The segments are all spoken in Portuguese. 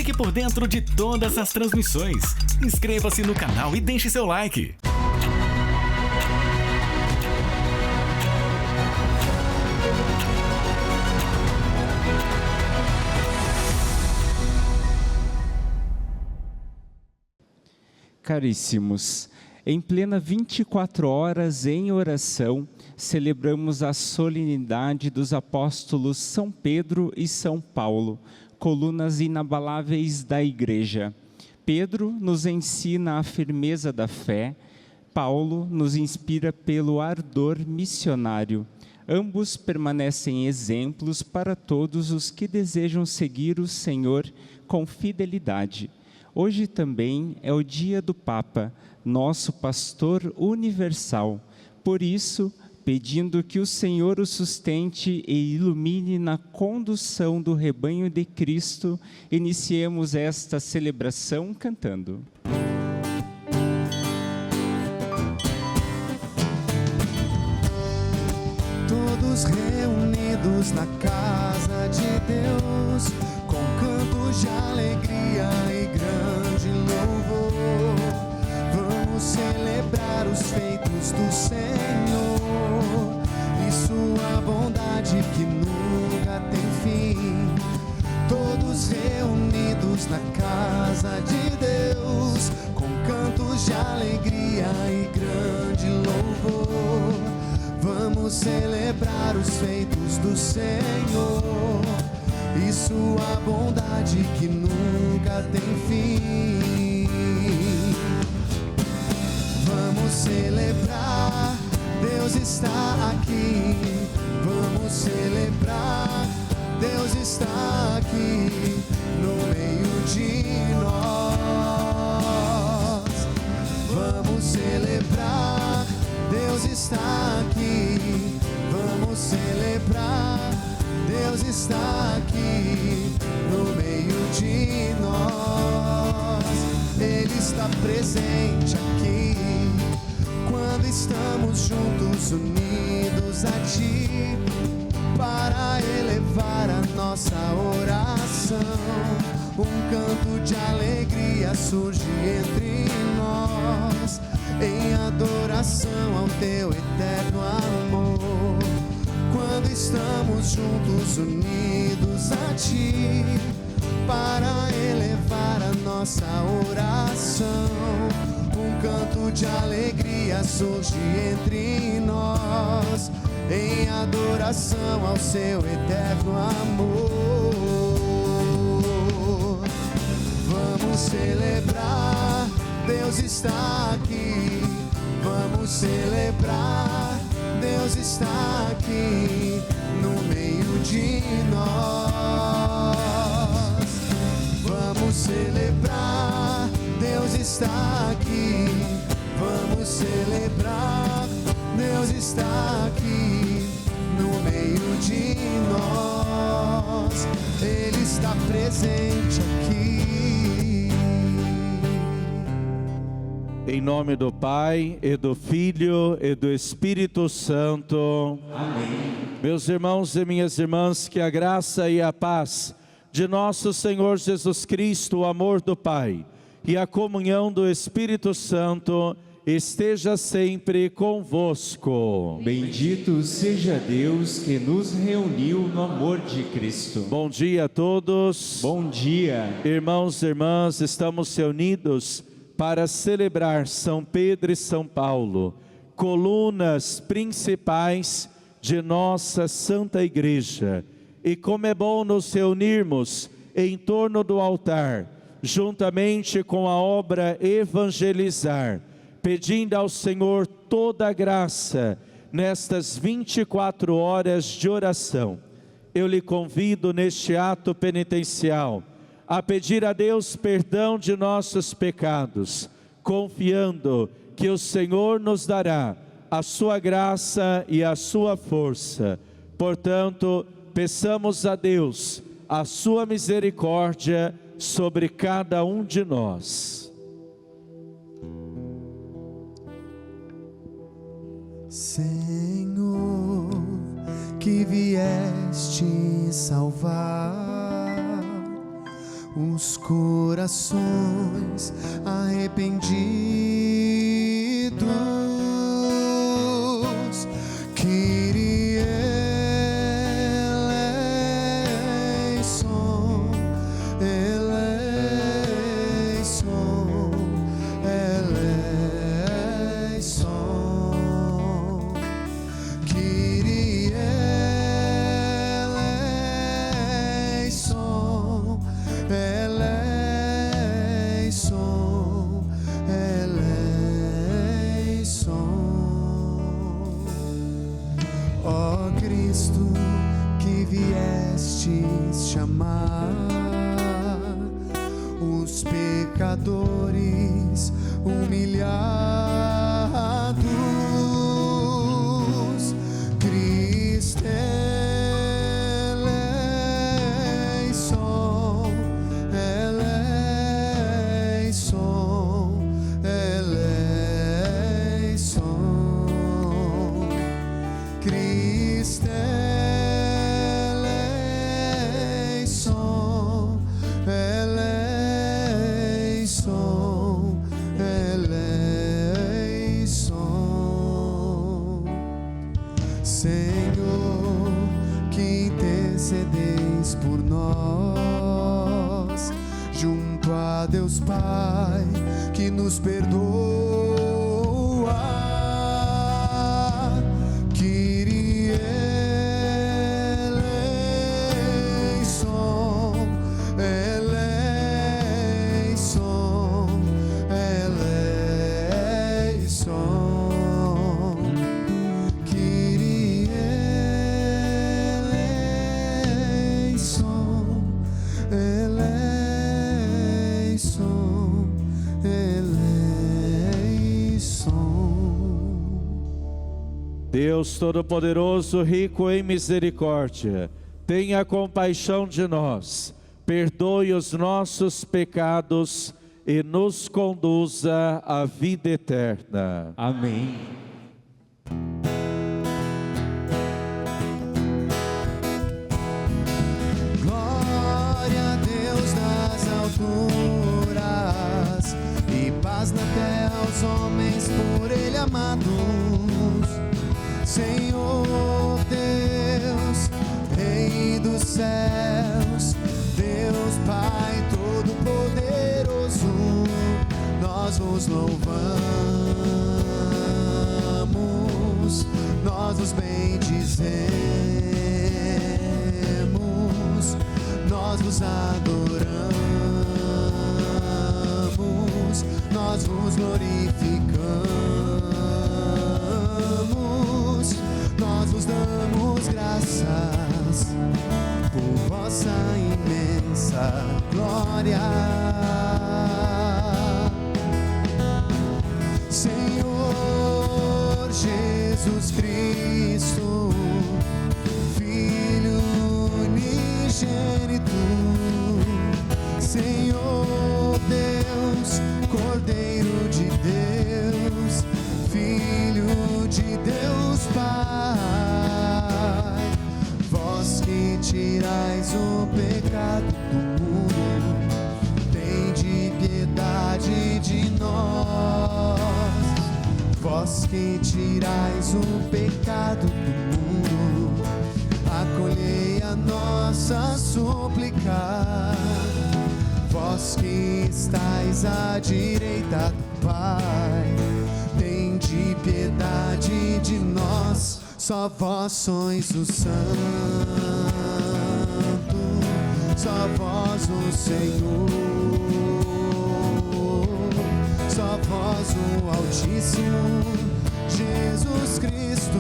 Fique por dentro de todas as transmissões. Inscreva-se no canal e deixe seu like. Caríssimos, em plena 24 horas em oração, celebramos a solenidade dos apóstolos São Pedro e São Paulo, colunas inabaláveis da Igreja. Pedro nos ensina a firmeza da fé, Paulo nos inspira pelo ardor missionário. Ambos permanecem exemplos para todos os que desejam seguir o Senhor com fidelidade. Hoje também é o dia do Papa, nosso pastor universal. Por isso, pedindo que o Senhor o sustente e ilumine na condução do rebanho de Cristo, iniciemos esta celebração cantando. Todos reunidos na casa de Deus, com cantos de alegria e grande louvor, vamos celebrar os feitos do Senhor e sua bondade que nunca tem fim. Todos reunidos na casa de Deus, com cantos de alegria e grande louvor, vamos celebrar os feitos do Senhor e sua bondade que nunca tem fim. Vamos celebrar, Deus está aqui. Vamos celebrar, Deus está aqui no meio de nós. Vamos celebrar, Deus está aqui. Vamos celebrar, Deus está aqui no meio de nós. Ele está presente aqui quando estamos juntos, unidos a Ti, para elevar a nossa oração. Um canto de alegria surge entre nós, em adoração ao Teu eterno amor. Quando estamos juntos, unidos a Ti, para elevar a nossa oração. Um canto de alegria surge entre nós, em adoração ao Seu eterno amor. Vamos celebrar, Deus está aqui. Vamos celebrar, Deus está aqui no meio de nós. Vamos celebrar, Deus está aqui. Vamos celebrar, Deus está aqui no meio de nós. Ele está presente aqui. Em nome do Pai, e do Filho, e do Espírito Santo. Amém. Meus irmãos e minhas irmãs, que a graça e a paz de nosso Senhor Jesus Cristo, o amor do Pai e a comunhão do Espírito Santo esteja sempre convosco. Bendito seja Deus que nos reuniu no amor de Cristo. Bom dia a todos. Bom dia. Irmãos e irmãs, estamos reunidos para celebrar São Pedro e São Paulo, colunas principais de nossa Santa Igreja. E como é bom nos reunirmos em torno do altar, juntamente com a obra Evangelizar, pedindo ao Senhor toda a graça nestas 24 horas de oração. Eu lhe convido neste ato penitencial a pedir a Deus perdão de nossos pecados, confiando que o Senhor nos dará a sua graça e a sua força. Portanto, peçamos a Deus a sua misericórdia sobre cada um de nós. Senhor, que vieste salvar os corações arrependidos. Kyrie eleison, eleison, eleison. Kyrie eleison, eleison, eleison. Ó Cristo, que viestes chamar os pecadores humilhados, Cristo eleison, eleison, eleison. Cristo eleison, eleison, eleição. Senhor, que intercedeis por nós, junto a Deus Pai, que nos perdoa. Kyrie eleison, eleison, eleição. Kyrie eleison, eleição, eleição. Deus Todo-Poderoso, rico em misericórdia, tenha compaixão de nós, perdoe os nossos pecados e nos conduza à vida eterna. Amém. Glória a Deus nas alturas e paz na terra aos homens por Ele amados. Senhor Deus, Rei dos céus, Deus Pai Todo-Poderoso, nós vos louvamos, nós vos bendizemos, nós vos adoramos, nós vos glorificamos, nós vos damos graças por vossa imensa glória. Senhor Jesus Cristo, Filho unigênito, Senhor Deus, Cordeiro de Deus, Filho de Deus Pai, vós que tirais o pecado do mundo, tende piedade de nós. Vós que tirais o pecado do mundo, acolhei a nossa súplica. Vós que estais à direita do Pai, tende piedade de nós. Só vós sois o Santo, só vós o Senhor, só vós o Altíssimo, Jesus Cristo,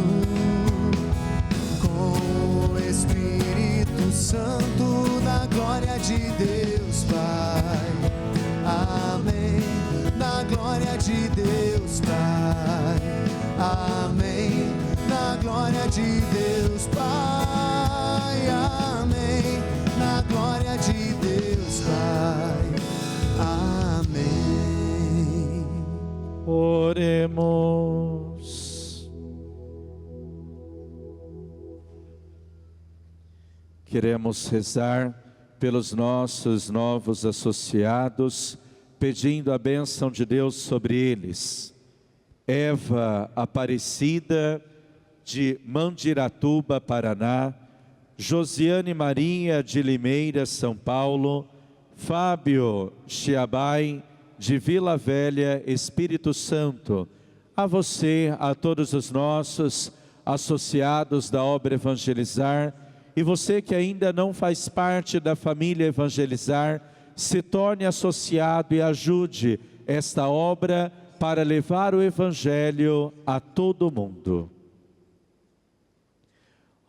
com o Espírito Santo, na glória de Deus Pai. Amém. Na glória de Deus Pai. Amém. Na glória de Deus Pai. Amém. Na glória de Deus Pai. Amém. Oremos. Queremos rezar pelos nossos novos associados, pedindo a bênção de Deus sobre eles. Eva Aparecida, de Mandiratuba, Paraná, Josiane Maria de Limeira, São Paulo, Fábio Chiabai, de Vila Velha, Espírito Santo. A você, a todos os nossos associados da obra Evangelizar, e você que ainda não faz parte da família Evangelizar, se torne associado e ajude esta obra para levar o Evangelho a todo mundo.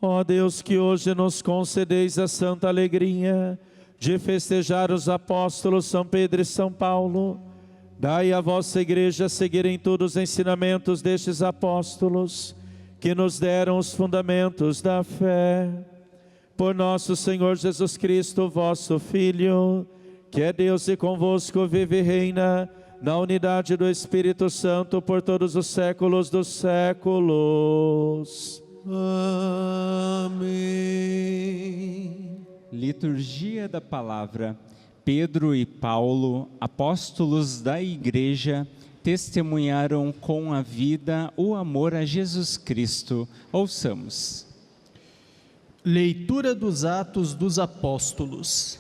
Ó Deus, que hoje nos concedeis a santa alegria de festejar os apóstolos São Pedro e São Paulo, dai à vossa igreja seguir em todos os ensinamentos destes apóstolos, que nos deram os fundamentos da fé. Por nosso Senhor Jesus Cristo, vosso Filho, que é Deus e convosco vive e reina, na unidade do Espírito Santo, por todos os séculos dos séculos. Amém. Liturgia da Palavra. Pedro e Paulo, apóstolos da Igreja, testemunharam com a vida o amor a Jesus Cristo. Ouçamos. Leitura dos Atos dos Apóstolos.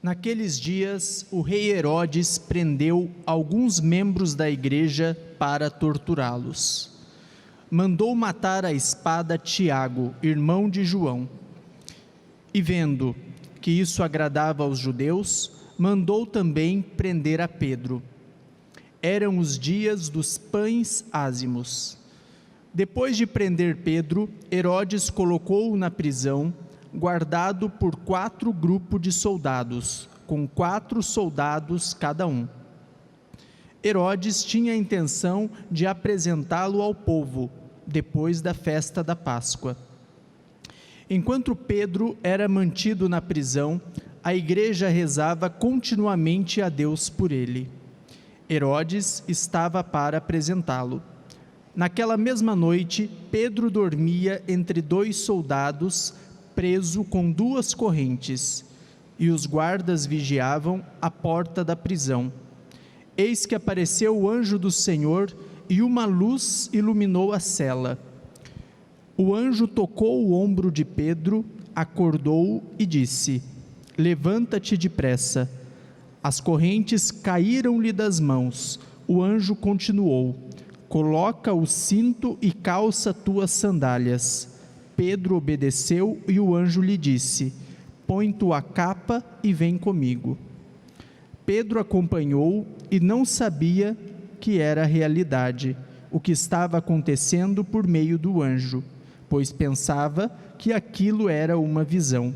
Naqueles dias, o rei Herodes prendeu alguns membros da igreja para torturá-los. Mandou matar à espada Tiago, irmão de João. E vendo que isso agradava aos judeus, mandou também prender a Pedro. Eram os dias dos pães ázimos. Depois de prender Pedro, Herodes colocou-o na prisão, guardado por 4 grupos de soldados, com 4 soldados cada um. Herodes tinha a intenção de apresentá-lo ao povo, depois da festa da Páscoa. Enquanto Pedro era mantido na prisão, a igreja rezava continuamente a Deus por ele. Herodes estava para apresentá-lo. Naquela mesma noite, Pedro dormia entre 2 soldados, preso com 2 correntes, e os guardas vigiavam a porta da prisão. Eis que apareceu o anjo do Senhor, e uma luz iluminou a cela. O anjo tocou o ombro de Pedro, acordou-o e disse: levanta-te depressa. As correntes caíram-lhe das mãos. O anjo continuou: coloca o cinto e calça tuas sandálias. Pedro obedeceu e o anjo lhe disse: põe tua capa e vem comigo. Pedro acompanhou e não sabia que era realidade, o que estava acontecendo por meio do anjo, pois pensava que aquilo era uma visão.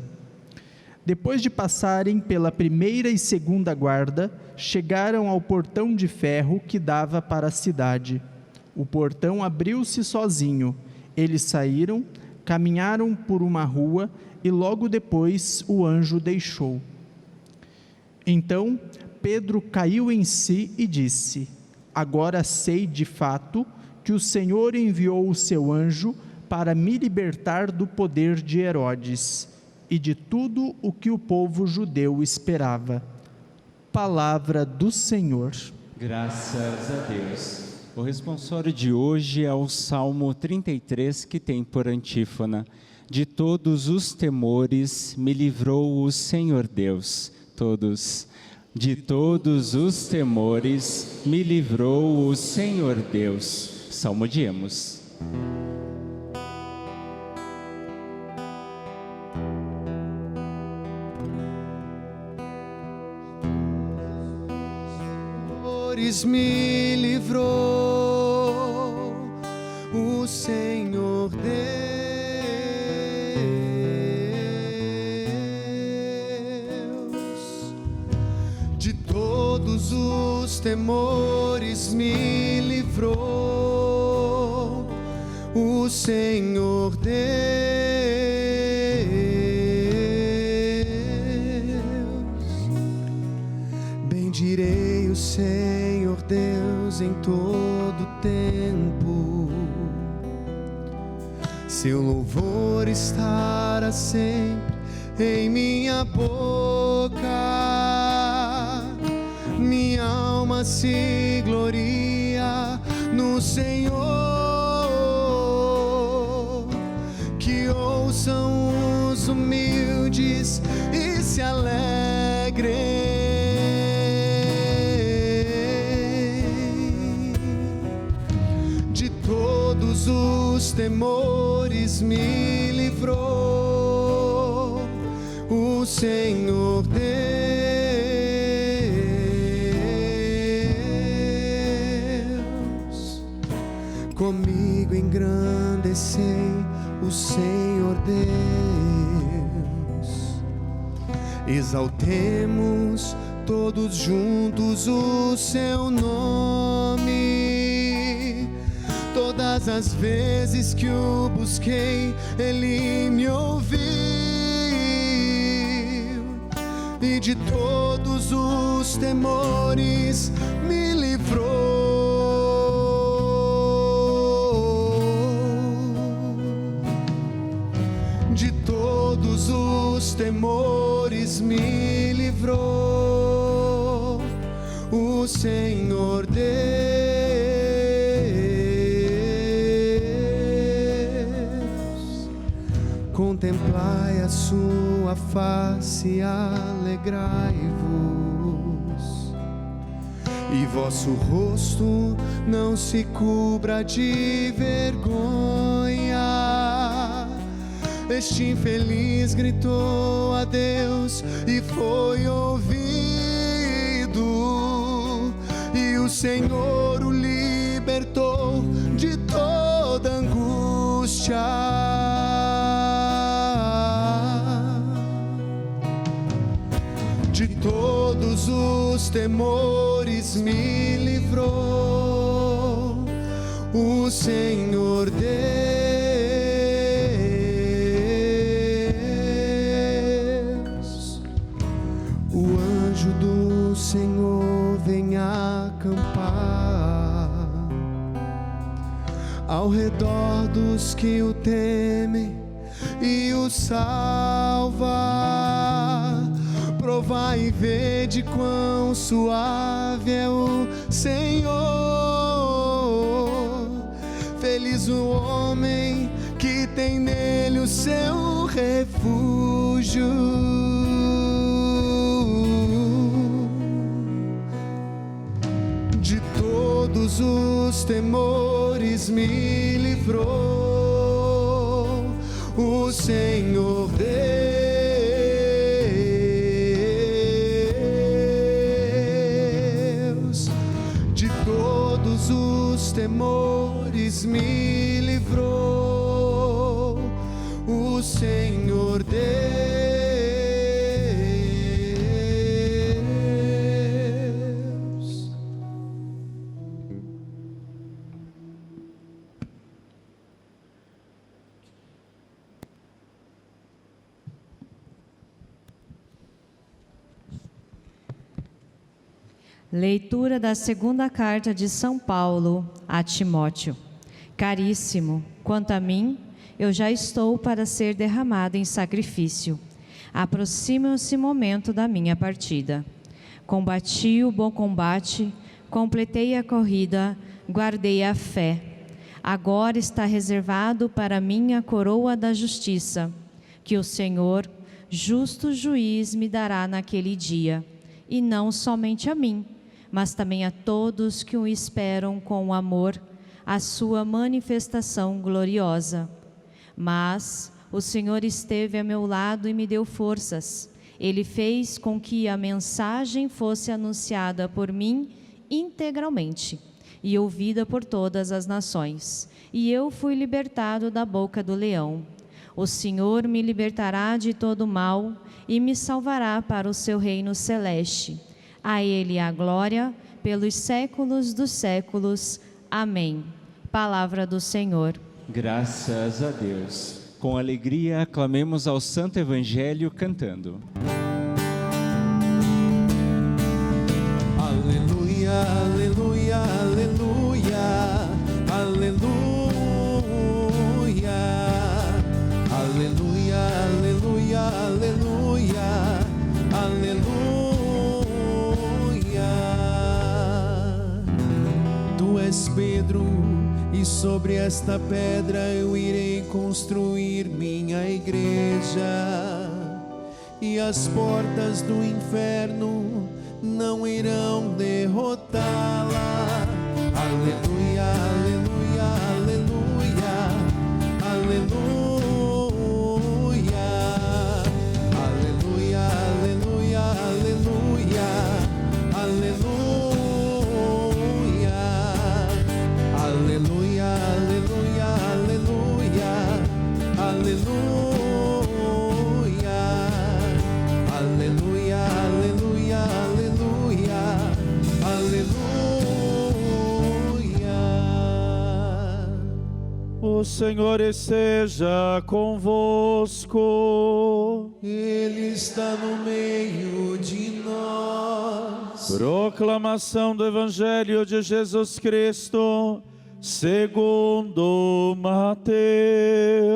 Depois de passarem pela primeira e segunda guarda, chegaram ao portão de ferro que dava para a cidade. O portão abriu-se sozinho. Eles saíram, caminharam por uma rua e logo depois o anjo deixou. Então Pedro caiu em si e disse: agora sei de fato que o Senhor enviou o seu anjo para me libertar do poder de Herodes e de tudo o que o povo judeu esperava. Palavra do Senhor. Graças a Deus. O responsório de hoje é o Salmo 33, que tem por antífona: de todos os temores me livrou o Senhor Deus. Todos. De todos os temores me livrou o Senhor Deus. Salmodiemos. Me livrou o Senhor Deus, de todos os temores me livrou o Senhor Deus. Bendirei o Senhor Deus em todo tempo, seu louvor estará sempre em minha boca. Minha alma se gloria no Senhor. Que ouçam os humildes e se alegrem. De todos os temores me livrou o Senhor Deus. Comigo engrandecei o Senhor Deus. Exaltemos todos juntos o seu nome. Todas as vezes que o busquei, Ele me ouviu, e de todos os temores me livrou. De todos os temores me livrou o Senhor Deus. Contemplai a sua face e alegrai-vos, e vosso rosto não se cubra de vergonha. Este infeliz gritou a Deus e foi ouvido, e o Senhor o libertou de toda angústia. De todos os temores me livrou o Senhor Deus. O anjo do Senhor vem acampar ao redor dos que o temem e o salva. Provai e vede quão suave é o Senhor. Feliz o homem que tem nele o seu refúgio. De todos os temores me livrou o Senhor Deus. Os temores me livrou o Senhor Deus. Leitura da segunda carta de São Paulo a Timóteo. Caríssimo, quanto a mim, eu já estou para ser derramado em sacrifício. Aproxima-se o momento da minha partida. Combati o bom combate, completei a corrida, guardei a fé. Agora está reservado para mim a coroa da justiça, que o Senhor, justo juiz, me dará naquele dia, e não somente a mim, mas também a todos que o esperam com amor, a sua manifestação gloriosa. Mas o Senhor esteve a meu lado e me deu forças. Ele fez com que a mensagem fosse anunciada por mim integralmente e ouvida por todas as nações. E eu fui libertado da boca do leão. O Senhor me libertará de todo mal e me salvará para o seu reino celeste. A Ele a glória pelos séculos dos séculos. Amém. Palavra do Senhor. Graças a Deus. Com alegria, aclamemos ao Santo Evangelho cantando. Aleluia, aleluia, aleluia, aleluia, aleluia, aleluia, aleluia. és Pedro, e sobre esta pedra eu irei construir minha igreja, e as portas do inferno não irão derrotá-la. Aleluia, aleluia, aleluia, aleluia, aleluia, aleluia, aleluia, aleluia, aleluia, aleluia, aleluia, aleluia, aleluia, aleluia, aleluia, aleluia. O Senhor esteja convosco. Ele está no meio de nós. Proclamação do Evangelho de Jesus Cristo, segundo Mateus.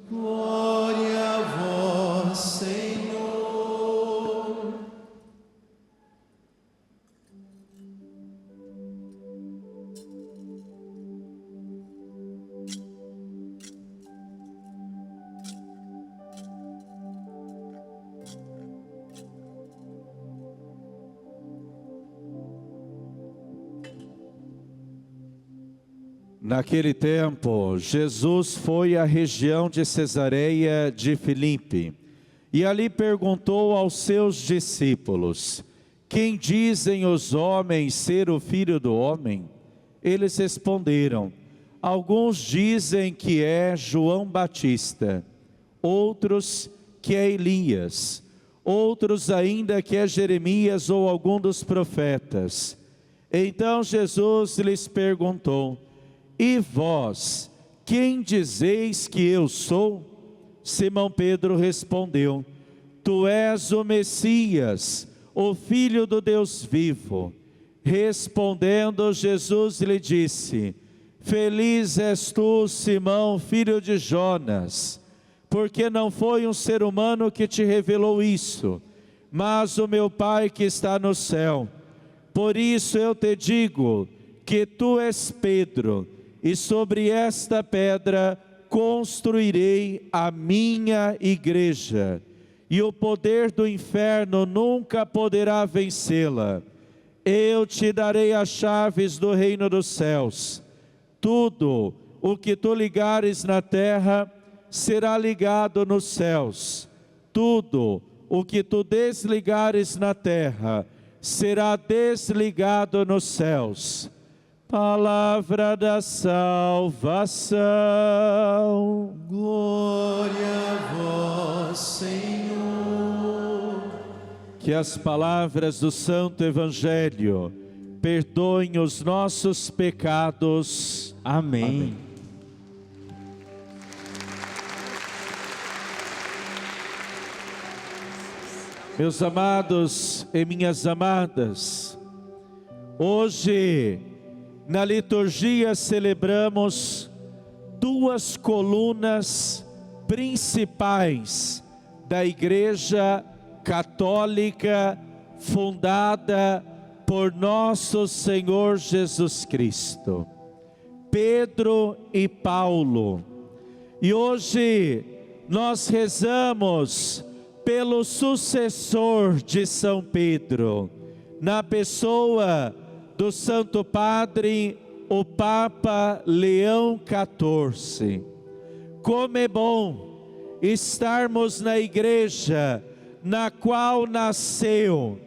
Glória a vós, Senhor. Naquele tempo, Jesus foi à região de Cesareia de Filipe e ali perguntou aos seus discípulos: quem dizem os homens ser o Filho do Homem? Eles responderam: alguns dizem que é João Batista, outros que é Elias, outros ainda que é Jeremias ou algum dos profetas. Então Jesus lhes perguntou: e vós, quem dizeis que eu sou? Simão Pedro respondeu: tu és o Messias, o Filho do Deus vivo. Respondendo, Jesus lhe disse: feliz és tu, Simão, filho de Jonas, porque não foi um ser humano que te revelou isso, mas o meu Pai que está no céu. Por isso eu te digo que tu és Pedro, e sobre esta pedra construirei a minha igreja, e o poder do inferno nunca poderá vencê-la. Eu te darei as chaves do reino dos céus. Tudo o que tu ligares na terra será ligado nos céus. Tudo o que tu desligares na terra será desligado nos céus. Palavra da salvação. Glória a vós, Senhor. Que as palavras do Santo Evangelho perdoem os nossos pecados. Amém. Amém. Meus amados e minhas amadas, hoje na liturgia celebramos duas colunas principais da Igreja Católica fundada por nosso Senhor Jesus Cristo, Pedro e Paulo. E hoje nós rezamos pelo sucessor de São Pedro, na pessoa do Santo Padre, o Papa Leão XIV. Como é bom estarmos na igreja na qual nasceu,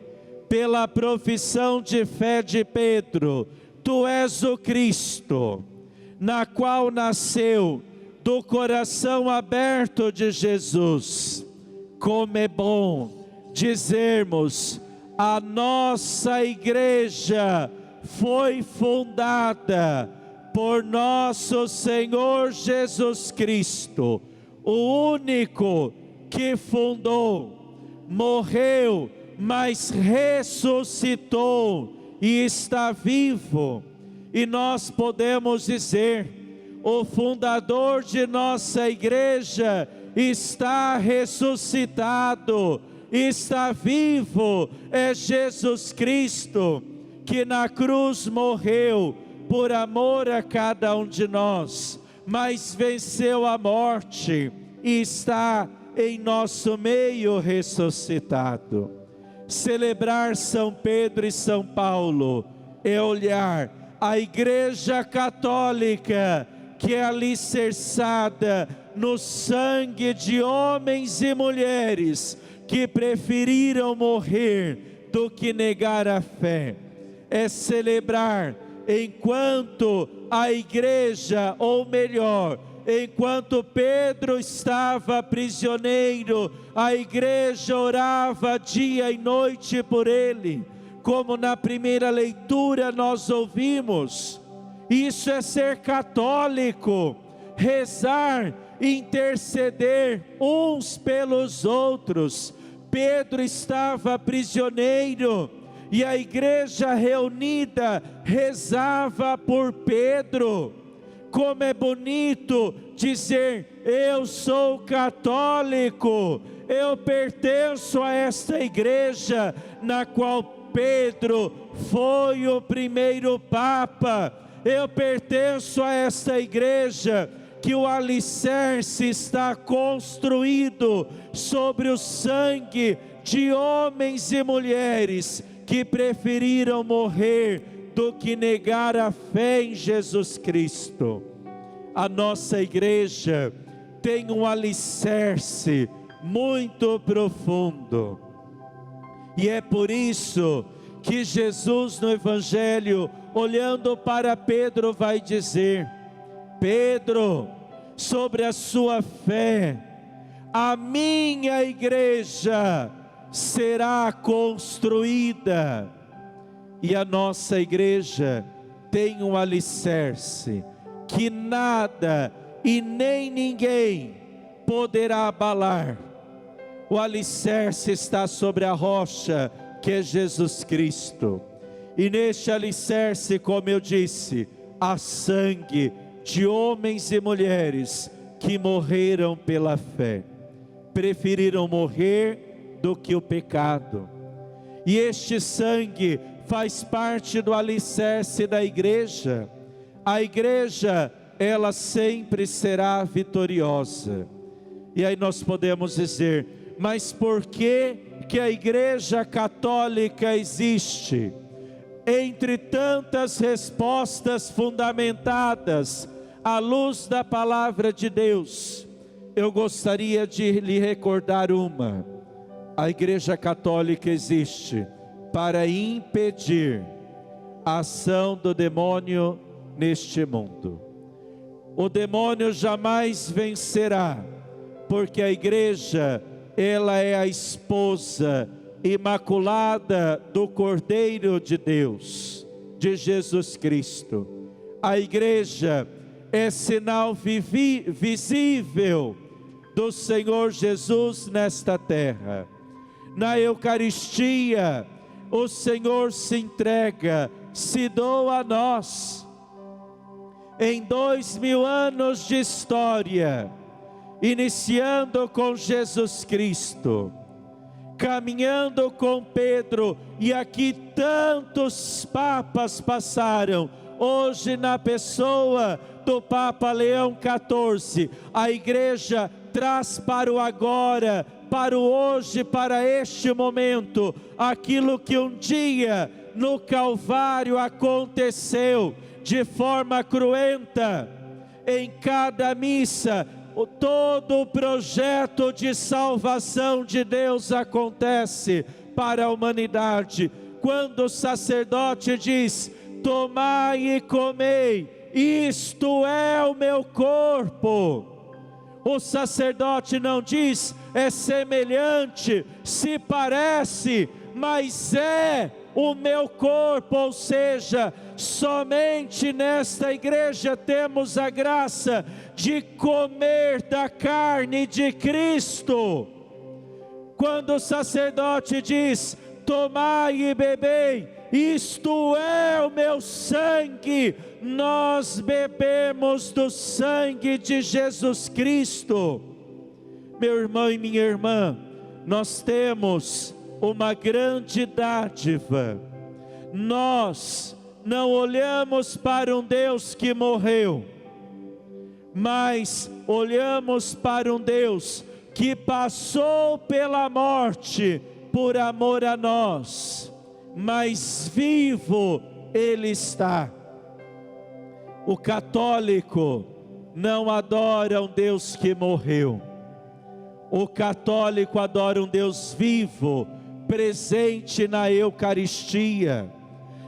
pela profissão de fé de Pedro, tu és o Cristo, na qual nasceu do coração aberto de Jesus. Como é bom dizermos: a nossa igreja foi fundada por nosso Senhor Jesus Cristo, o único que fundou, morreu, mas ressuscitou e está vivo. E nós podemos dizer: o fundador de nossa igreja está ressuscitado, está vivo, é Jesus Cristo, que na cruz morreu por amor a cada um de nós, mas venceu a morte e está em nosso meio ressuscitado. Celebrar São Pedro e São Paulo é olhar a Igreja Católica, que é alicerçada no sangue de homens e mulheres que preferiram morrer do que negar a fé. É celebrar enquanto a Igreja, ou melhor, enquanto Pedro estava prisioneiro, a Igreja orava dia e noite por ele, como na primeira leitura nós ouvimos. Isso é ser católico, rezar, interceder uns pelos outros. Pedro estava prisioneiro e a igreja reunida rezava por Pedro. Como é bonito dizer: eu sou católico, eu pertenço a esta igreja na qual Pedro foi o primeiro Papa. Eu pertenço a esta igreja que o alicerce está construído sobre o sangue de homens e mulheres que preferiram morrer do que negar a fé em Jesus Cristo. A nossa igreja tem um alicerce muito profundo, e é por isso que Jesus no Evangelho, olhando para Pedro, vai dizer: Pedro, sobre a sua fé, a minha igreja será construída. E a nossa igreja tem um alicerce que nada e nem ninguém poderá abalar. O alicerce está sobre a rocha, que é Jesus Cristo. E neste alicerce, como eu disse, há sangue de homens e mulheres que morreram pela fé, preferiram morrer do que o pecado. E este sangue faz parte do alicerce da igreja. A igreja, ela sempre será vitoriosa. E aí nós podemos dizer: mas por que a igreja católica existe? Entre tantas respostas fundamentadas à luz da palavra de Deus, eu gostaria de lhe recordar uma. A igreja católica existe para impedir a ação do demônio neste mundo. O demônio jamais vencerá, porque a igreja, ela é a esposa imaculada do Cordeiro de Deus, de Jesus Cristo. A igreja é sinal visível do Senhor Jesus nesta terra. Na Eucaristia, o Senhor se entrega, se doa a nós. Em 2000 anos de história, iniciando com Jesus Cristo, caminhando com Pedro, e aqui tantos papas passaram, hoje na pessoa do Papa Leão XIV, a igreja traz para o agora, para o hoje, para este momento, aquilo que um dia no Calvário aconteceu de forma cruenta. Em cada missa, todo o projeto de salvação de Deus acontece para a humanidade. Quando o sacerdote diz: tomai e comei, isto é o meu corpo. O sacerdote não diz: é semelhante, se parece, mas é o meu corpo. Ou seja, somente nesta igreja temos a graça de comer da carne de Cristo. Quando o sacerdote diz: tomai e bebei, isto é o meu sangue, nós bebemos do sangue de Jesus Cristo. Meu irmão e minha irmã, nós temos uma grande dádiva. Nós não olhamos para um Deus que morreu, mas olhamos para um Deus que passou pela morte por amor a nós, mas vivo Ele está. O católico não adora um Deus que morreu. O católico adora um Deus vivo, presente na Eucaristia.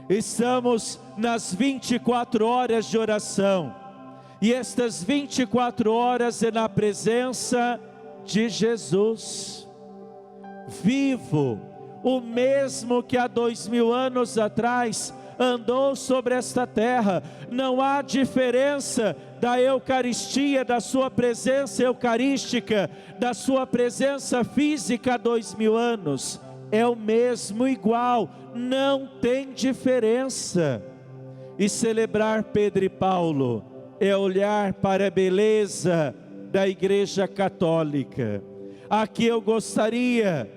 Estamos nas 24 horas de oração, e estas 24 horas é na presença de Jesus, vivo, o mesmo que há 2000 anos atrás andou sobre esta terra. Não há diferença da Eucaristia, da sua presença eucarística, da sua presença física há 2000 anos. É o mesmo, igual, não tem diferença. E celebrar Pedro e Paulo é olhar para a beleza da Igreja Católica. Aqui eu gostaria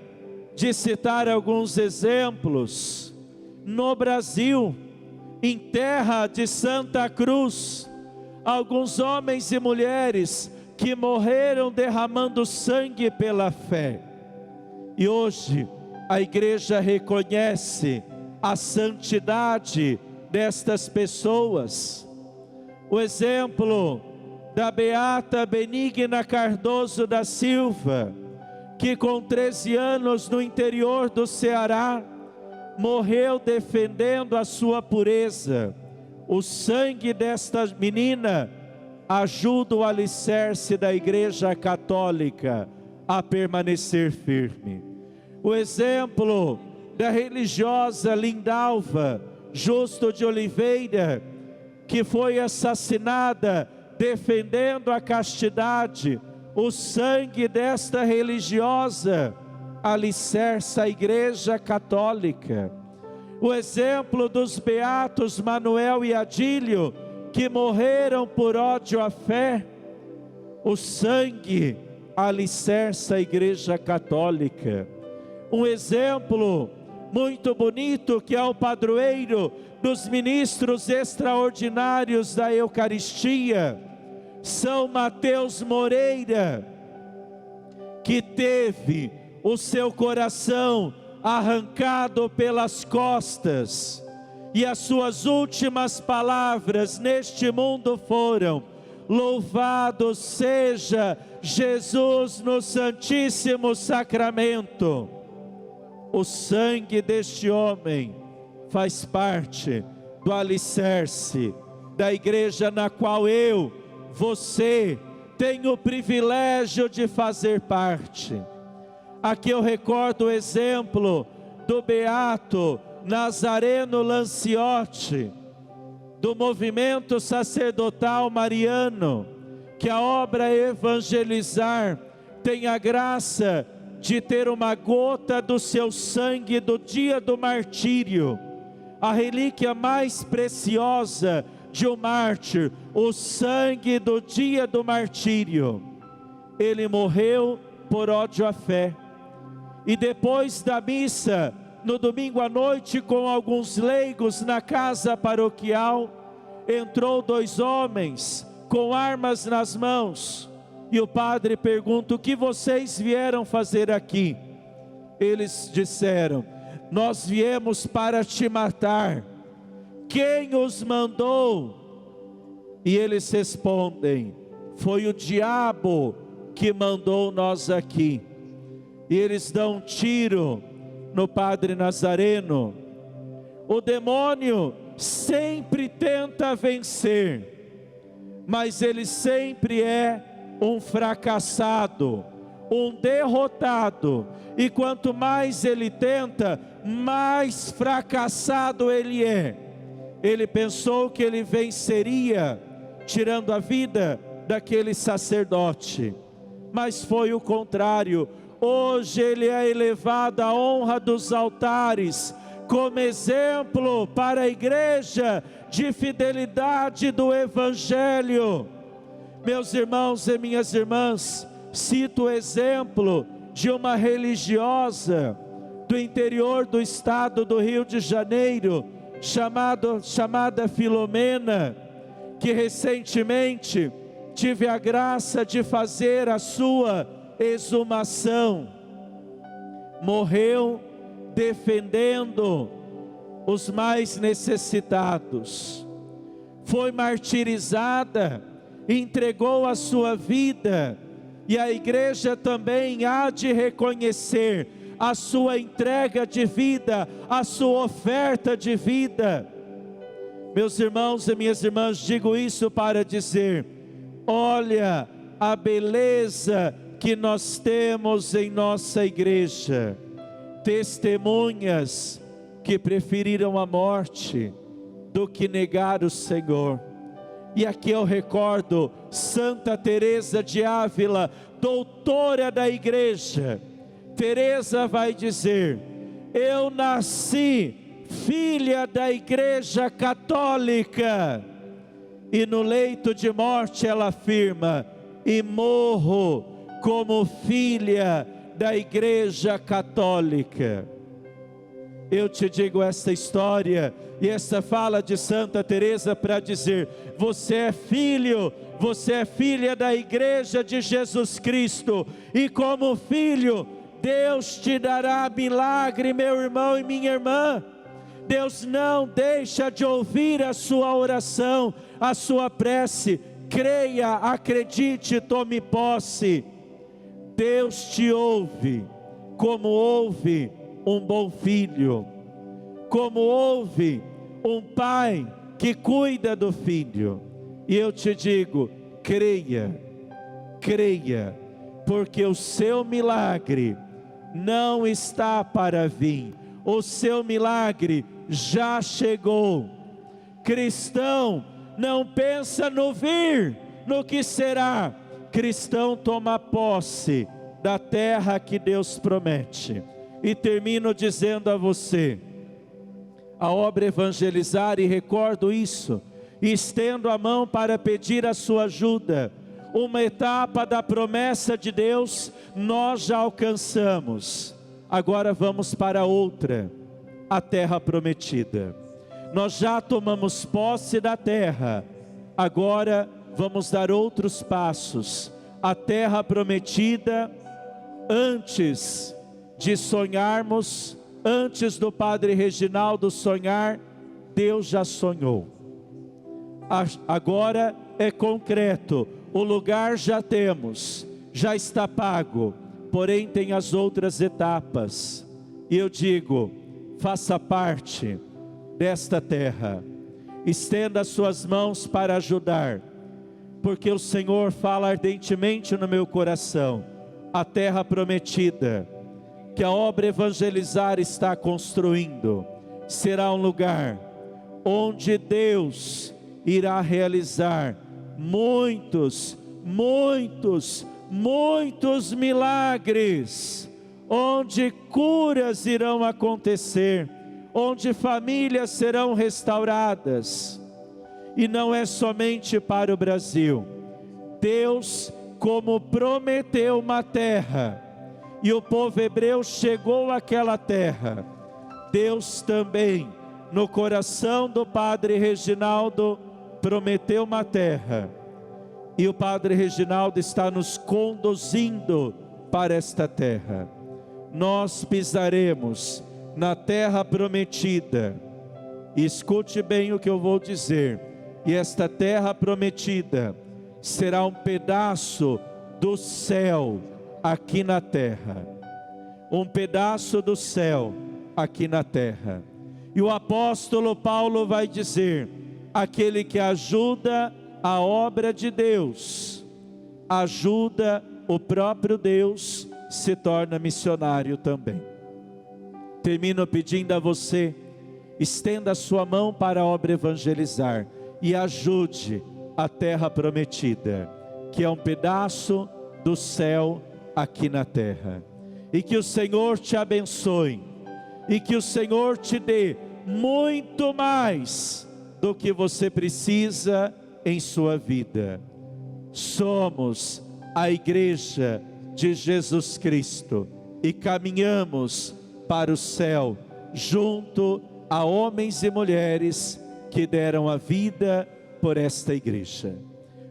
de citar alguns exemplos. No Brasil, em terra de Santa Cruz, alguns homens e mulheres que morreram derramando sangue pela fé. E hoje a igreja reconhece a santidade destas pessoas. O exemplo da beata Benigna Cardoso da Silva, que com 13 anos no interior do Ceará, morreu defendendo a sua pureza. O sangue desta menina ajuda o alicerce da Igreja Católica a permanecer firme. O exemplo da religiosa Lindalva Justo de Oliveira, que foi assassinada defendendo a castidade. O sangue desta religiosa alicerça a Igreja Católica. O exemplo dos beatos Manuel e Adílio, que morreram por ódio à fé. O sangue alicerça a Igreja Católica. Um exemplo muito bonito, que é o padroeiro dos ministros extraordinários da Eucaristia, São Mateus Moreira, que teve o seu coração arrancado pelas costas, e as suas últimas palavras neste mundo foram: louvado seja Jesus no Santíssimo Sacramento. O sangue deste homem faz parte do alicerce da igreja na qual eu, você, tem o privilégio de fazer parte. Aqui eu recordo o exemplo do beato Nazareno Lanciotti, do movimento sacerdotal mariano, que a obra Evangelizar tem a graça de ter uma gota do seu sangue do dia do martírio, a relíquia mais preciosa de um mártir, o sangue do dia do martírio. Ele morreu por ódio à fé. E depois da missa, no domingo à noite, com alguns leigos na casa paroquial, entrou 2 homens com armas nas mãos, e o padre pergunta: o que vocês vieram fazer aqui? Eles disseram: nós viemos para te matar. Quem os mandou? E eles respondem: foi o diabo que mandou nós aqui. E eles dão um tiro no padre Nazareno. O demônio sempre tenta vencer, mas ele sempre é um fracassado, um derrotado. E quanto mais ele tenta, mais fracassado ele é. Ele pensou que ele venceria tirando a vida daquele sacerdote, mas foi o contrário. Hoje ele é elevado à honra dos altares, como exemplo para a igreja de fidelidade do Evangelho. Meus irmãos e minhas irmãs, cito o exemplo de uma religiosa do interior do estado do Rio de Janeiro, chamada Filomena, que recentemente tive a graça de fazer a sua exumação. Morreu defendendo os mais necessitados. Foi martirizada, entregou a sua vida, e a igreja também há de reconhecer a sua entrega de vida, a sua oferta de vida. Meus irmãos e minhas irmãs, digo isso para dizer: olha a beleza que nós temos em nossa igreja. Testemunhas que preferiram a morte do que negar o Senhor. E aqui eu recordo Santa Teresa de Ávila, doutora da igreja. Teresa vai dizer: eu nasci filha da igreja católica, e no leito de morte ela afirma: e morro como filha da igreja católica. Eu te digo essa história e essa fala de Santa Teresa para dizer: você é filho, você é filha da igreja de Jesus Cristo, e como filho, Deus te dará milagre, meu irmão e minha irmã. Deus não deixa de ouvir a sua oração, a sua prece. Creia, acredite, tome posse. Deus te ouve, como ouve um bom filho, como ouve um pai que cuida do filho. E eu te digo: creia, creia, porque o seu milagre não está para vir, o seu milagre já chegou. Cristão não pensa no vir, no que será. Cristão toma posse da terra que Deus promete. E termino dizendo a você: a obra evangelizar, e recordo isso, e estendo a mão para pedir a sua ajuda. Uma etapa da promessa de Deus nós já alcançamos, agora vamos para outra, a terra prometida. Nós já tomamos posse da terra, agora vamos dar outros passos. A terra prometida, antes de sonharmos, antes do Padre Reginaldo sonhar, Deus já sonhou. Agora é concreto, o lugar já temos, já está pago, porém tem as outras etapas. E eu digo: faça parte desta terra, estenda suas mãos para ajudar, porque o Senhor fala ardentemente no meu coração. A terra prometida, que a obra evangelizar está construindo, será um lugar onde Deus irá realizar muitos milagres, onde curas irão acontecer, onde famílias serão restauradas. E não é somente para o Brasil. Deus, como prometeu uma terra, e o povo hebreu chegou àquela terra, Deus também, no coração do Padre Reginaldo, prometeu uma terra, e o Padre Reginaldo está nos conduzindo para esta terra. Nós pisaremos na terra prometida. E escute bem o que eu vou dizer: e esta terra prometida será um pedaço do céu aqui na terra, um pedaço do céu aqui na terra. E o apóstolo Paulo vai dizer: aquele que ajuda a obra de Deus, ajuda o próprio Deus, se torna missionário também. Termino pedindo a você: estenda a sua mão para a obra evangelizar e ajude a terra prometida, que é um pedaço do céu aqui na terra. E que o Senhor te abençoe, e que o Senhor te dê muito mais do que você precisa em sua vida. Somos a igreja de Jesus Cristo e caminhamos para o céu junto a homens e mulheres que deram a vida por esta igreja.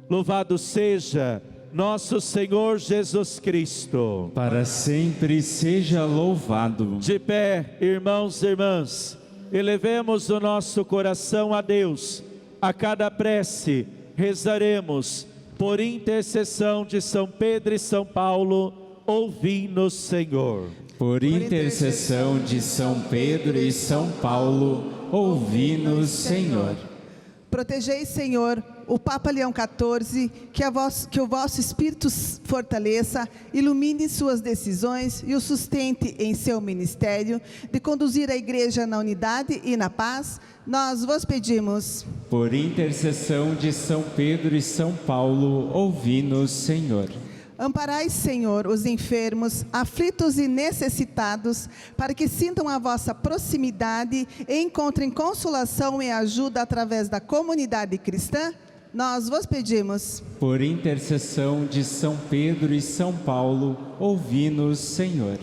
Louvado seja nosso Senhor Jesus Cristo. Para sempre seja louvado. De pé, irmãos e irmãs, elevemos o nosso coração a Deus. A cada prece, rezaremos por intercessão de São Pedro e São Paulo. Ouvi-nos, Senhor. Por intercessão de São Pedro e São Paulo, ouvi-nos, Senhor. Protegei, Senhor, o Papa Leão XIV, que o vosso Espírito fortaleça, ilumine suas decisões e o sustente em seu ministério, de conduzir a Igreja na unidade e na paz, nós vos pedimos. Por intercessão de São Pedro e São Paulo, ouvi-nos, Senhor. Amparai, Senhor, os enfermos, aflitos e necessitados, para que sintam a vossa proximidade e encontrem consolação e ajuda através da comunidade cristã, nós vos pedimos. Por intercessão de São Pedro e São Paulo, ouvi-nos, Senhor.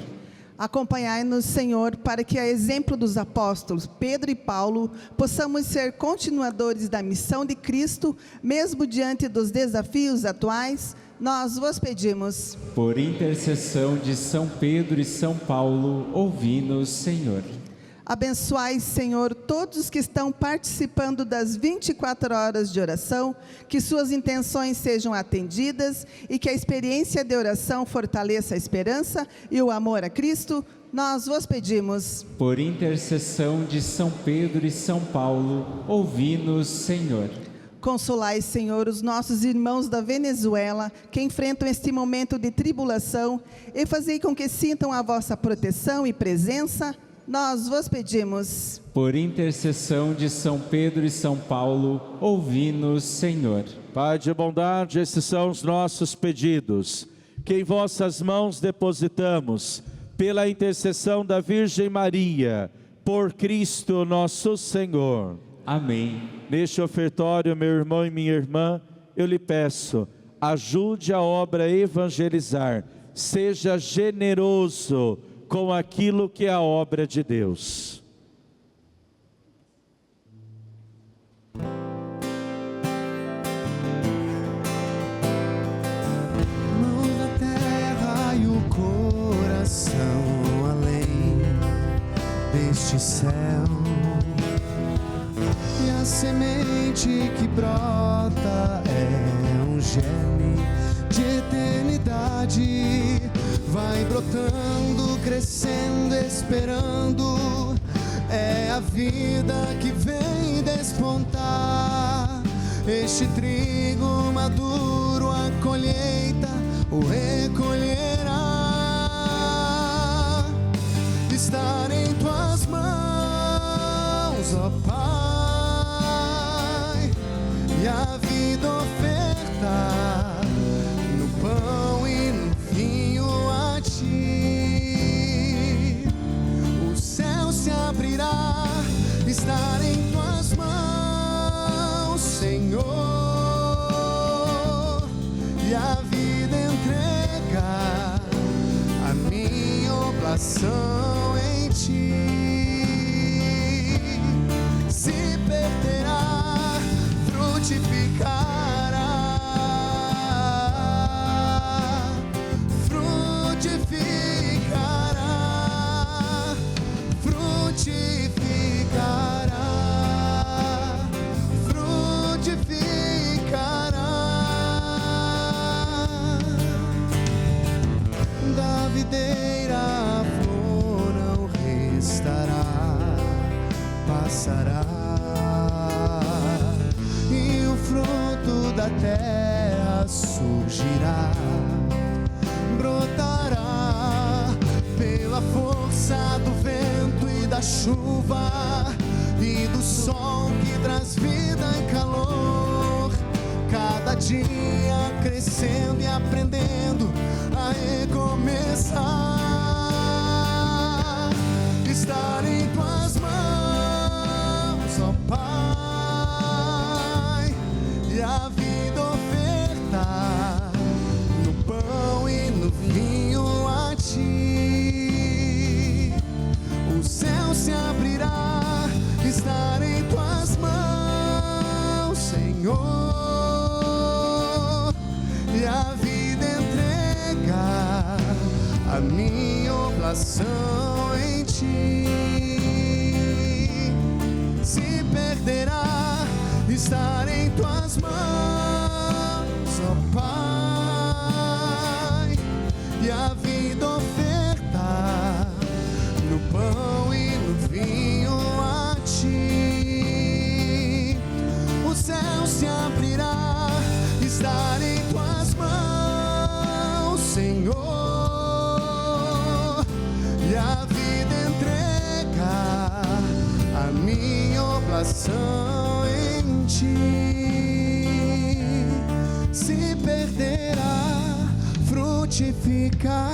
Acompanhai-nos, Senhor, para que, a exemplo dos apóstolos Pedro e Paulo, possamos ser continuadores da missão de Cristo, mesmo diante dos desafios atuais, nós vos pedimos. Por intercessão de São Pedro e São Paulo, ouvi-nos, Senhor. Abençoai, Senhor, todos os que estão participando das 24 horas de oração, que suas intenções sejam atendidas e que a experiência de oração fortaleça a esperança e o amor a Cristo, nós vos pedimos. Por intercessão de São Pedro e São Paulo, ouvi-nos, Senhor. Consolai, Senhor, os nossos irmãos da Venezuela, que enfrentam este momento de tribulação, e fazei com que sintam a vossa proteção e presença, nós vos pedimos. Por intercessão de São Pedro e São Paulo, ouvi-nos, Senhor. Pai de bondade, esses são os nossos pedidos, que em vossas mãos depositamos, pela intercessão da Virgem Maria, por Cristo nosso Senhor. Amém. Neste ofertório, meu irmão e minha irmã, eu lhe peço, ajude a obra a evangelizar, seja generoso com aquilo que é a obra de Deus. Mãos na terra e o coração além deste céu. E a semente que brota é um germe de eternidade. Vai brotando, crescendo, esperando. É a vida que vem despontar. Este trigo maduro, a colheita o recolherá. Estar em tuas mãos, ó Pai, e a vida ofertar no pão e no vinho a ti. O céu se abrirá, estar em tuas mãos, Senhor, e a vida entregar a minha oblação em ti. Se perderá, frutificará, frutificará, frutificará, frutificará. Da videira a flor não restará, passará, e o fruto da terra surgirá, brotará pela força do vento e da chuva e do sol que traz vida e calor. Cada dia crescendo e aprendendo a recomeçar. Estar em tuas mãos, ó Pai, e a vida ofertar no pão e no vinho a ti. O céu se abrirá, e a vida entregar a minha oblação em ti. Se perderá estar em tuas mãos, ó Pai, e a vida ofertar no pão e no vinho a ti. O céu se abrirá, estar em tuas mãos, Senhor, e a vida entregar a minha oblação em ti. Se perderá, frutificará.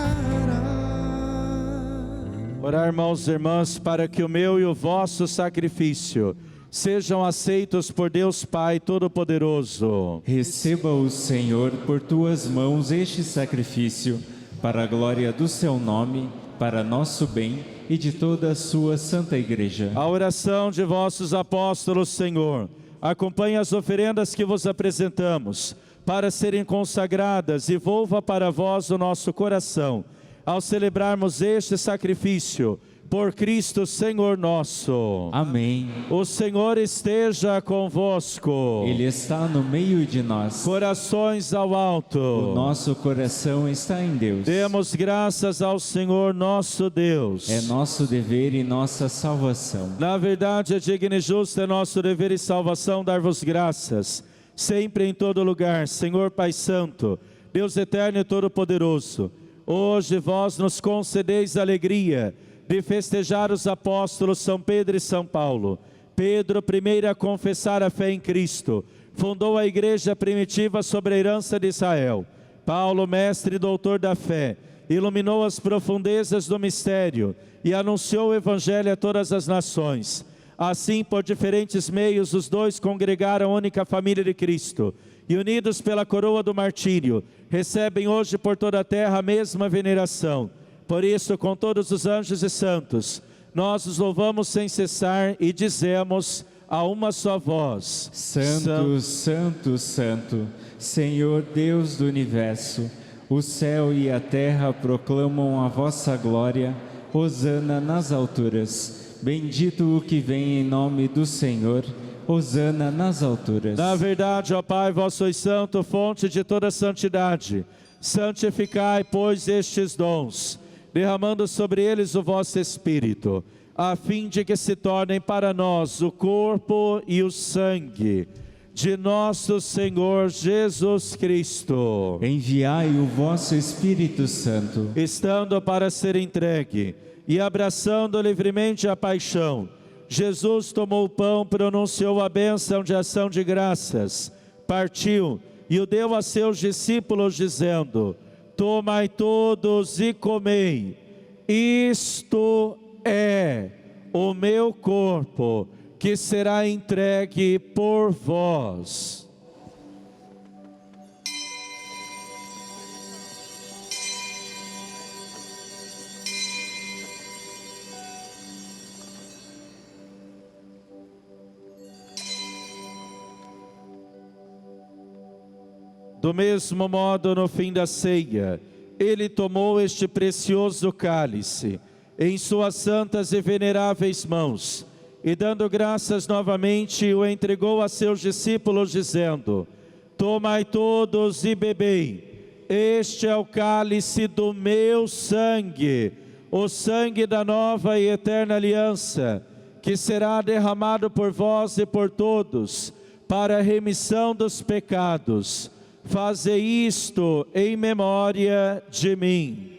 Orar, irmãos e irmãs, para que o meu e o vosso sacrifício sejam aceitos por Deus Pai Todo-Poderoso. Receba o Senhor por tuas mãos este sacrifício, para a glória do seu nome, para nosso bem e de toda a sua santa igreja. A oração de vossos apóstolos, Senhor, acompanhe as oferendas que vos apresentamos, para serem consagradas, e volva para vós o nosso coração, ao celebrarmos este sacrifício, por Cristo Senhor nosso. Amém. O Senhor esteja convosco. Ele está no meio de nós. Corações ao alto. O nosso coração está em Deus. Demos graças ao Senhor nosso Deus. É nosso dever e nossa salvação. Na verdade, é digno e justo, é nosso dever e salvação dar-vos graças, sempre em todo lugar, Senhor Pai Santo, Deus eterno e todo-poderoso. Hoje vós nos concedeis a alegria de festejar os apóstolos São Pedro e São Paulo. Pedro, primeiro a confessar a fé em Cristo, fundou a igreja primitiva sobre a herança de Israel. Paulo, mestre e doutor da fé, iluminou as profundezas do mistério e anunciou o evangelho a todas as nações. Assim, por diferentes meios, os dois congregaram a única família de Cristo, e unidos pela coroa do martírio, recebem hoje por toda a terra a mesma veneração. Por isso, com todos os anjos e santos, nós os louvamos sem cessar e dizemos a uma só voz: Santo, Santo, Santo, Senhor Deus do Universo, o céu e a terra proclamam a vossa glória. Hosana nas alturas. Bendito o que vem em nome do Senhor. Hosana nas alturas. Na verdade, ó Pai, vós sois santo, fonte de toda santidade. Santificai, pois, estes dons, derramando sobre eles o vosso Espírito, a fim de que se tornem para nós o corpo e o sangue de nosso Senhor Jesus Cristo. Enviai o vosso Espírito Santo. Estando para ser entregue e abraçando livremente a paixão, Jesus tomou o pão, pronunciou a bênção de ação de graças, partiu e o deu a seus discípulos, dizendo: tomai todos e comei, isto é o meu corpo, que será entregue por vós. Do mesmo modo, no fim da ceia, ele tomou este precioso cálice em suas santas e veneráveis mãos, e dando graças novamente, o entregou a seus discípulos, dizendo: tomai todos e bebei, este é o cálice do meu sangue, o sangue da nova e eterna aliança, que será derramado por vós e por todos, para a remissão dos pecados. Fazei isto em memória de mim.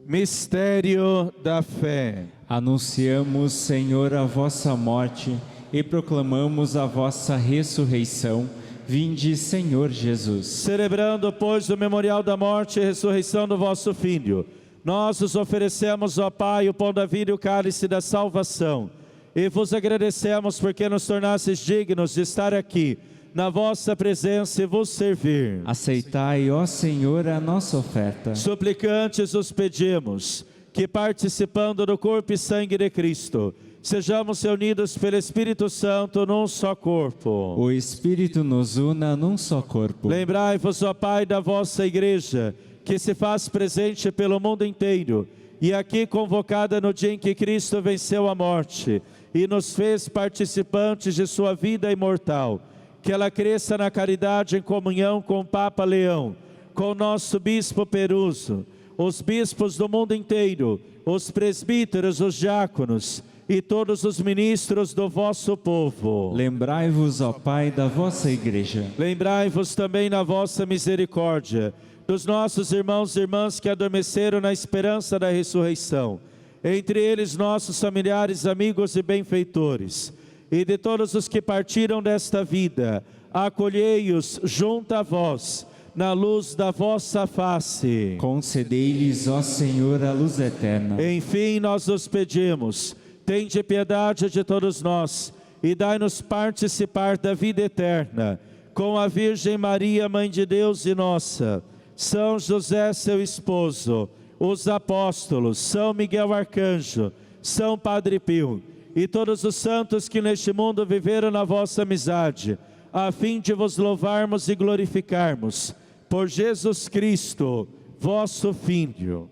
Mistério da fé. Anunciamos, Senhor, a vossa morte e proclamamos a vossa ressurreição. Vinde, Senhor Jesus. Celebrando, pois, o memorial da morte e ressurreição do vosso Filho, nós os oferecemos, ó Pai, o pão da vida e o cálice da salvação, e vos agradecemos porque nos tornastes dignos de estar aqui, na vossa presença e vos servir. Aceitai, ó Senhor, a nossa oferta. Suplicantes os pedimos, que participando do corpo e sangue de Cristo, sejamos reunidos pelo Espírito Santo num só corpo. O Espírito nos una num só corpo. Lembrai-vos, ó Pai, da vossa Igreja, que se faz presente pelo mundo inteiro, e aqui convocada no dia em que Cristo venceu a morte, e nos fez participantes de sua vida imortal. Que ela cresça na caridade em comunhão com o Papa Leão, com o nosso Bispo Peruso, os bispos do mundo inteiro, os presbíteros, os diáconos e todos os ministros do vosso povo. Lembrai-vos, ó Pai, da vossa Igreja. Lembrai-vos também na vossa misericórdia dos nossos irmãos e irmãs que adormeceram na esperança da ressurreição, entre eles nossos familiares, amigos e benfeitores, e de todos os que partiram desta vida, acolhei-os junto a vós, na luz da vossa face. Concedei-lhes, ó Senhor, a luz eterna. Enfim, nós os pedimos, tende piedade de todos nós, e dai-nos participar da vida eterna, com a Virgem Maria, Mãe de Deus e nossa, São José, seu esposo, os apóstolos, São Miguel Arcanjo, São Padre Pio, e todos os santos que neste mundo viveram na vossa amizade, a fim de vos louvarmos e glorificarmos, por Jesus Cristo, vosso Filho.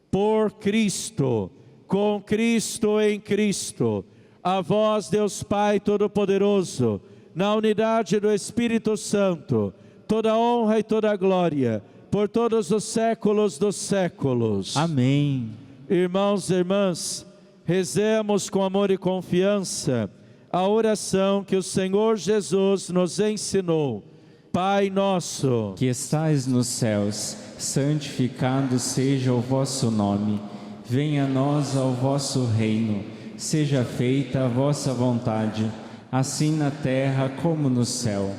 Por Cristo, com Cristo, em Cristo, a vós, Deus Pai Todo-Poderoso, na unidade do Espírito Santo, toda honra e toda glória, por todos os séculos dos séculos. Amém. Irmãos e irmãs, rezemos com amor e confiança a oração que o Senhor Jesus nos ensinou. Pai nosso, que estais nos céus, santificado seja o vosso nome. Venha a nós o vosso reino. Seja feita a vossa vontade, assim na terra como no céu.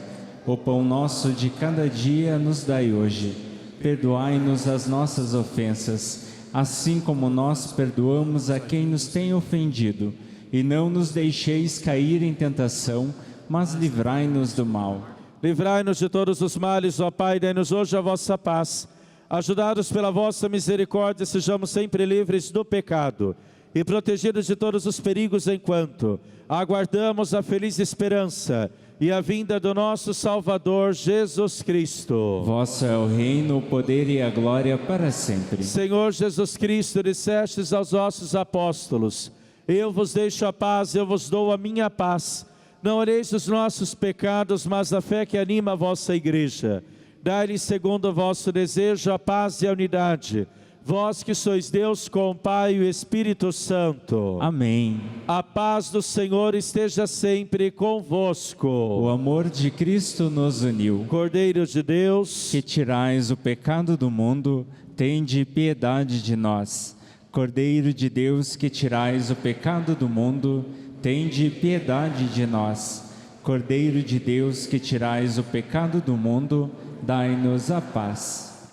O pão nosso de cada dia nos dai hoje. Perdoai-nos as nossas ofensas, assim como nós perdoamos a quem nos tem ofendido. E não nos deixeis cair em tentação, mas livrai-nos do mal. Livrai-nos de todos os males, ó Pai, dai-nos hoje a vossa paz. Ajudados pela vossa misericórdia, sejamos sempre livres do pecado e protegidos de todos os perigos enquanto aguardamos a feliz esperança e a vinda do nosso Salvador Jesus Cristo. Vosso é o reino, o poder e a glória para sempre. Senhor Jesus Cristo, dissestes aos vossos apóstolos: eu vos deixo a paz, eu vos dou a minha paz. Não olheis os nossos pecados, mas a fé que anima a vossa Igreja. Dai-lhe segundo o vosso desejo a paz e a unidade. Vós que sois Deus com o Pai e o Espírito Santo. Amém. A paz do Senhor esteja sempre convosco. O amor de Cristo nos uniu. Cordeiro de Deus, que tirais o pecado do mundo, tende piedade de nós. Cordeiro de Deus, que tirais o pecado do mundo, tende piedade de nós. Cordeiro de Deus, que tirais o pecado do mundo, dai-nos a paz.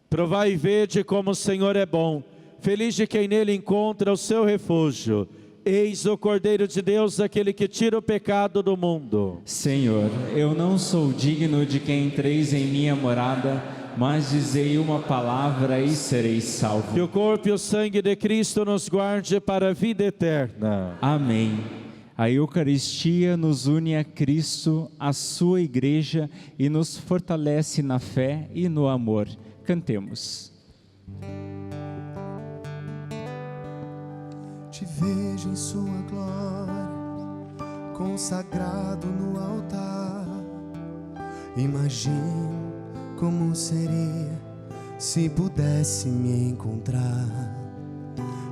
Provai e vede como o Senhor é bom. Feliz de quem nele encontra o seu refúgio. Eis o Cordeiro de Deus, aquele que tira o pecado do mundo. Senhor, eu não sou digno de que entreis em minha morada, mas dizei uma palavra e serei salvo. Que o corpo e o sangue de Cristo nos guarde para a vida eterna. Amém. A Eucaristia nos une a Cristo, a sua Igreja, e nos fortalece na fé e no amor. Cantemos. Te vejo em sua glória, consagrado no altar. Imagino como seria se pudesse me encontrar.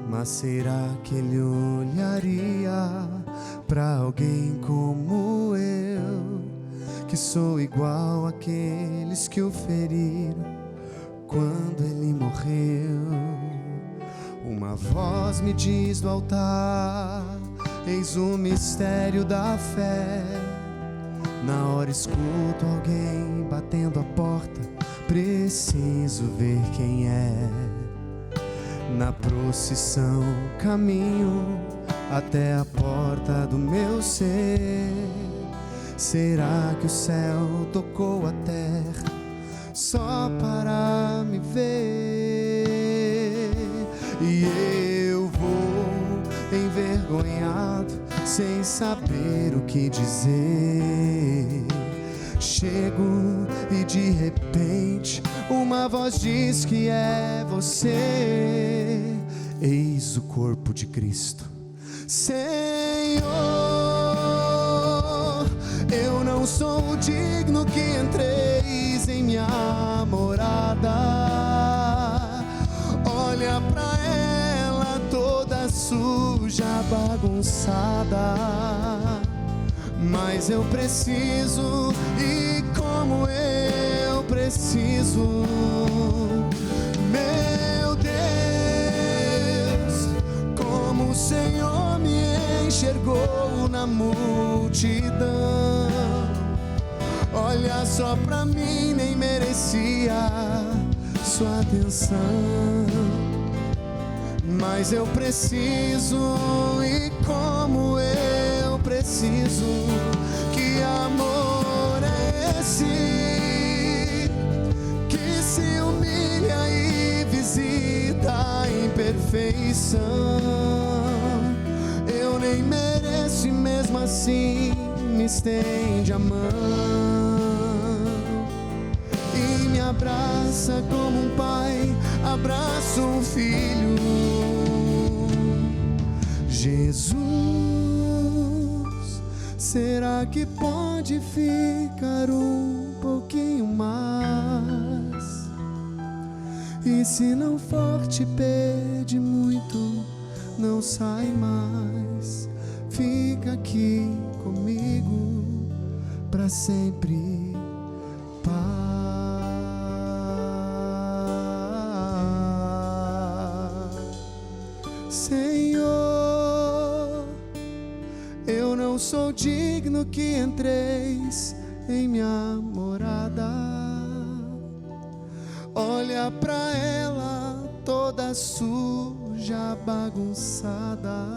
Mas será que ele olharia para alguém como eu, que sou igual àqueles que o feriram quando ele morreu? Uma voz me diz do altar: eis o mistério da fé. Na hora escuto alguém batendo a porta, preciso ver quem é. Na procissão caminho até a porta do meu ser. Será que o céu tocou a terra só para me ver? E eu vou envergonhado, sem saber o que dizer. Chego e de repente uma voz diz que é você. Eis o corpo de Cristo. Senhor, eu não sou digno que entreis em minha morada. Olha pra ela toda suja, bagunçada. Mas eu preciso, e como eu preciso, meu Deus, como o Senhor me enxergou na multidão. Olha só pra mim, nem merecia sua atenção. Mas eu preciso, e como eu preciso, que amor é esse que se humilha e visita a imperfeição. Eu nem mereço e mesmo assim me estende a mão e me abraça como um pai abraça um filho. Jesus, será que pode ficar um pouquinho mais? E se não for te pedir muito, não sai mais. Fica aqui comigo pra sempre, Pai. Senhor, eu não sou digno que entreis em minha morada. Olha pra ela toda suja, bagunçada.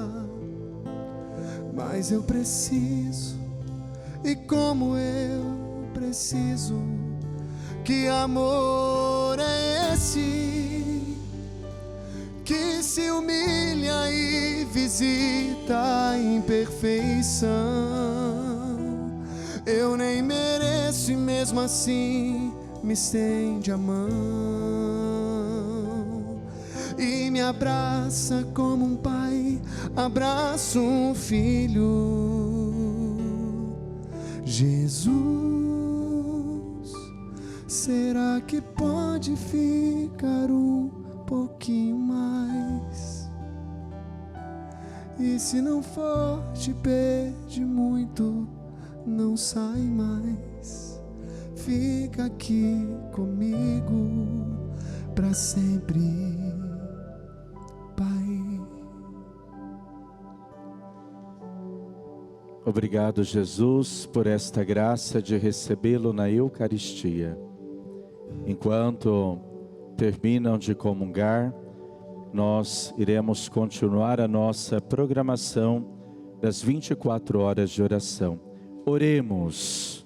Mas eu preciso, e como eu preciso, que amor é esse que se humilha e visita a imperfeição. Eu nem mereço e mesmo assim me estende a mão e me abraça como um pai abraça um filho. Jesus, será que pode ficar um pouquinho mais? E se não for te pedir muito, não sai mais. Fica aqui comigo pra sempre, Pai. Obrigado, Jesus, por esta graça de recebê-lo na Eucaristia. Enquanto terminam de comungar, nós iremos continuar a nossa programação das 24 horas de oração. Oremos.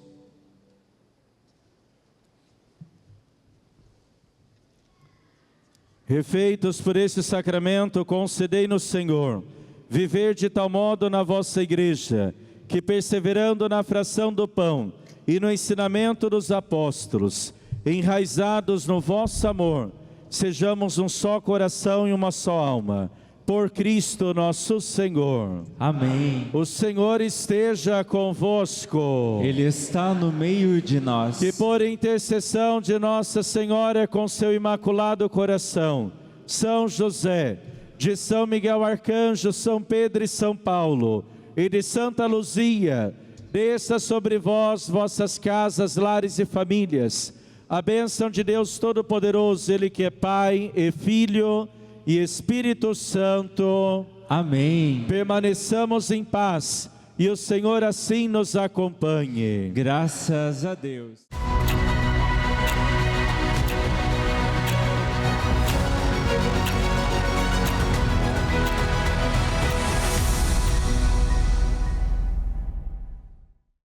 Refeitos por este sacramento, concedei-nos, Senhor, viver de tal modo na vossa igreja, que perseverando na fração do pão e no ensinamento dos apóstolos, enraizados no vosso amor, sejamos um só coração e uma só alma. Por Cristo nosso Senhor. Amém. O Senhor esteja convosco. Ele está no meio de nós. Que por intercessão de Nossa Senhora com seu imaculado coração, São José, de São Miguel Arcanjo, São Pedro e São Paulo, e de Santa Luzia, desça sobre vós, vossas casas, lares e famílias, a bênção de Deus Todo-Poderoso, Ele que é Pai e Filho e Espírito Santo. Amém. Permaneçamos em paz e o Senhor assim nos acompanhe. Graças a Deus.